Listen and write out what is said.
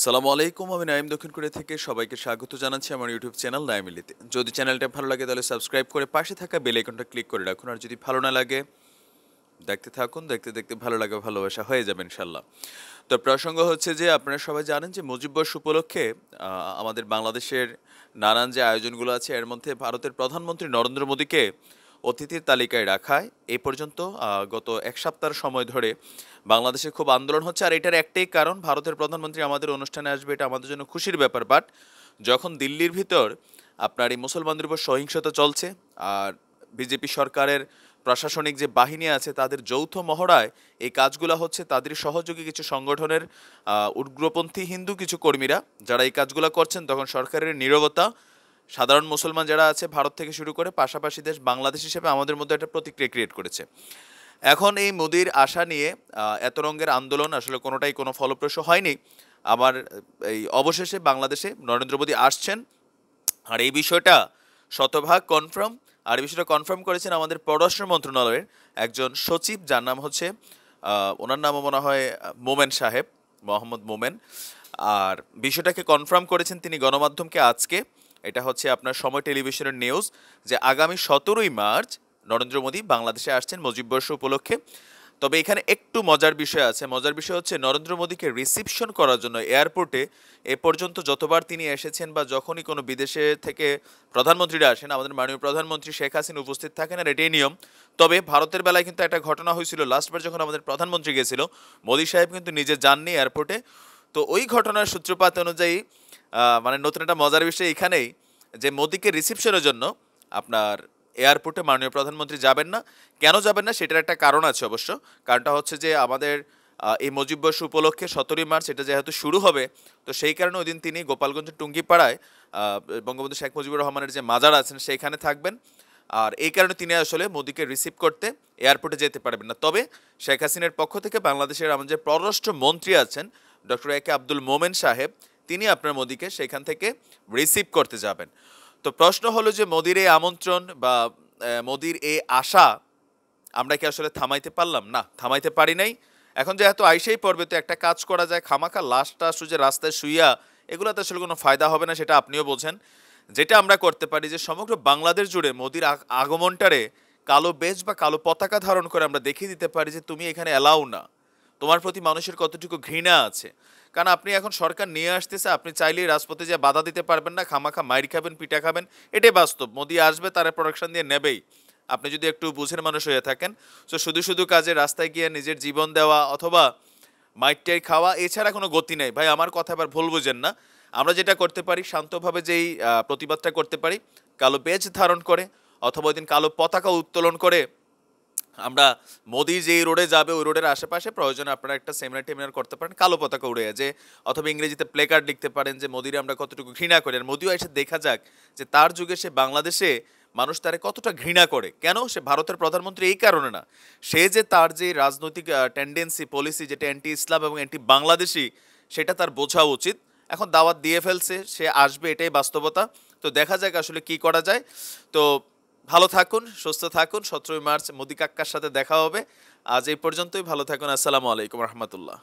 সালামু আলাইকুম। আমি নাইম দক্ষিণ কোরিয়া থেকে সবাইকে স্বাগত জানাচ্ছি আমার ইউটিউব চ্যানেল নাইমিলিতে। যদি চ্যানেলটা ভালো লাগে তাহলে সাবস্ক্রাইব করে পাশে থাকা বেল আইকনটা ক্লিক করে রাখুন। আর যদি ভালো না লাগে দেখতে থাকুন, দেখতে দেখতে ভালো লাগে ভালোবাসা হয়ে যাবে ইনশাল্লাহ। তো প্রসঙ্গ হচ্ছে যে আপনারা সবাই জানেন যে মুজিব বর্ষ উপলক্ষে আমাদের বাংলাদেশের নানান যে আয়োজনগুলো আছে এর মধ্যে ভারতের প্রধানমন্ত্রী নরেন্দ্র মোদীকে অতিথির তালিকায় রাখায় এই পর্যন্ত গত এক সপ্তাহের সময় ধরে বাংলাদেশে খুব আন্দোলন হচ্ছে। আর এটার একটাই কারণ, ভারতের প্রধানমন্ত্রী আমাদের অনুষ্ঠানে আসবে, এটা আমাদের জন্য খুশির ব্যাপার। বাট যখন দিল্লির ভিতর আপনার এই মুসলমানদের উপর সহিংসতা চলছে আর বিজেপি সরকারের প্রশাসনিক যে বাহিনী আছে তাদের যৌথ মহড়ায় এই কাজগুলো হচ্ছে, তাদের সহযোগী কিছু সংগঠনের উগ্রপন্থী হিন্দু কিছু কর্মীরা যারা এই কাজগুলো করছেন, তখন সরকারের নীরবতা সাধারণ মুসলমান যারা আছে ভারত থেকে শুরু করে পাশাপাশি দেশ বাংলাদেশ হিসেবে আমাদের মধ্যে একটা প্রতিক্রিয়া ক্রিয়েট করেছে। এখন এই মোদির আশা নিয়ে এত রঙের আন্দোলন আসলে কোনোটাই কোনো ফলপ্রসূ হয়নি। আবার এই অবশেষে বাংলাদেশে নরেন্দ্র মোদী আসছেন। আর এই বিষয়টা শতভাগ কনফার্ম। আর এই বিষয়টা কনফার্ম করেছেন আমাদের পররাষ্ট্র মন্ত্রণালয়ের একজন সচিব, যার নাম হচ্ছে ওনার নামও মনে হয় মোমেন সাহেব, মোহাম্মদ মোমেন। আর বিষয়টাকে কনফার্ম করেছেন তিনি গণমাধ্যমকে আজকে। এটা হচ্ছে আপনার সময় টেলিভিশনের নিউজ যে আগামী 17ই মার্চ নরেন্দ্র মোদী বাংলাদেশে আসছেন মুজিব বর্ষ উপলক্ষে। তবে এখানে একটু মজার বিষয় আছে। মজার বিষয় হচ্ছে নরেন্দ্র মোদীকে রিসিপশন করার জন্য এয়ারপোর্টে এ পর্যন্ত যতবার তিনি এসেছেন বা যখনই কোনো বিদেশে থেকে প্রধানমন্ত্রীরা আসেন, আমাদের মাননীয় প্রধানমন্ত্রী শেখ হাসিনা উপস্থিত থাকেন, আর এটাই নিয়ম। তবে ভারতের বেলায় কিন্তু একটা ঘটনা হয়েছিল, লাস্টবার যখন আমাদের প্রধানমন্ত্রী গেছিল, মোদী সাহেব কিন্তু নিজে যাননি এয়ারপোর্টে। তো ওই ঘটনার সূত্রপাত অনুযায়ী মানে নতুন একটা মজার বিষয় এখানেই যে মোদীকে রিসিপশনের জন্য আপনার এয়ারপোর্টে মাননীয় প্রধানমন্ত্রী যাবেন না। কেন যাবেন না সেটার একটা কারণ আছে অবশ্য। কারণটা হচ্ছে যে আমাদের এই মুজিব বর্ষ উপলক্ষে 17ই মার্চ এটা যেহেতু শুরু হবে, তো সেই কারণে ওই দিন তিনি গোপালগঞ্জের টুঙ্গিপাড়ায় বঙ্গবন্ধু শেখ মুজিবুর রহমানের যে মাজার আছেন সেইখানে থাকবেন। আর এই কারণে তিনি আসলে মোদীকে রিসিভ করতে এয়ারপোর্টে যেতে পারবেন না। তবে শেখ হাসিনার পক্ষ থেকে বাংলাদেশের আমাদের যে পররাষ্ট্র মন্ত্রী আছেন ডক্টর এ কে আব্দুল মোমেন সাহেব, তিনি আপনার মোদীকে সেখান থেকে রিসিভ করতে যাবেন। তো প্রশ্ন হলো যে মোদির এই আমন্ত্রণ বা মোদির এই আশা আমরা কি আসলে থামাইতে পারলাম? না, থামাইতে পারি নাই। এখন যেহেতু আইসেই পড়বে, তো একটা কাজ করা যায়, খামাখা লাশটা যে রাস্তায় শুইয়া এগুলোতে আসলে কোনো ফায়দা হবে না, সেটা আপনিও বোঝেন। যেটা আমরা করতে পারি যে সমগ্র বাংলাদেশ জুড়ে মোদির আগমনটারে কালো বেজ বা কালো পতাকা ধারণ করে আমরা দেখিয়ে দিতে পারি যে তুমি এখানে অ্যালাউ না, তোমার প্রতি মানুষের কতটুকু ঘৃণা আছে। কারণ আপনি এখন সরকার নিয়ে আসতেছে, আপনি চাইলেই রাজপথে যে বাধা দিতে পারবেন না, খামাখা মাইর খাবেন, পিঠা খাবেন, এটাই বাস্তব। মোদি আসবে, তারা প্রোডাকশন দিয়ে নেবেই, আপনি যদি একটু বুঝের মানুষ হয়ে থাকেন। তো শুধু শুধু কাজে রাস্তায় গিয়ে নিজের জীবন দেওয়া অথবা মাইকটাই খাওয়া এছাড়া কোনো গতি নেই ভাই। আমার কথা এবার ভুল বুঝেন না। আমরা যেটা করতে পারি শান্তভাবে যেই প্রতিবাদটা করতে পারি, কালো বেজ ধারণ করে অথবা ওই দিন কালো পতাকা উত্তোলন করে আমরা মোদি যেই রোডে যাবে ওই রোডের আশেপাশে প্রয়োজনে আপনারা একটা সেমিনার টেমিনার করতে পারেন, কালো পতাকা উড়ে যে, অথবা ইংরেজিতে প্লে কার্ড লিখতে পারেন যে মোদিরে আমরা কতটুকু ঘৃণা করি। আর মোদিও এসে দেখা যাক যে তার যুগে সে বাংলাদেশে মানুষ তারে কতটা ঘৃণা করে। কেন সে ভারতের প্রধানমন্ত্রী? এই কারণে না, সে যে তার যে রাজনৈতিক টেন্ডেন্সি পলিসি যেটা অ্যান্টি ইসলাম এবং অ্যান্টি বাংলাদেশি, সেটা তার বোঝা উচিত। এখন দাওয়াত দিয়ে ফেলছে, সে আসবে, এটাই বাস্তবতা। তো দেখা যাক আসলে কি করা যায়। তো ভালো থাকুন, সুস্থ থাকুন। 17ই মার্চ মোদি কাক্কার সাথে দেখা হবে। আজ এই পর্যন্তই। ভালো থাকুন। আসসালামু আলাইকুম রহমতুল্লাহ।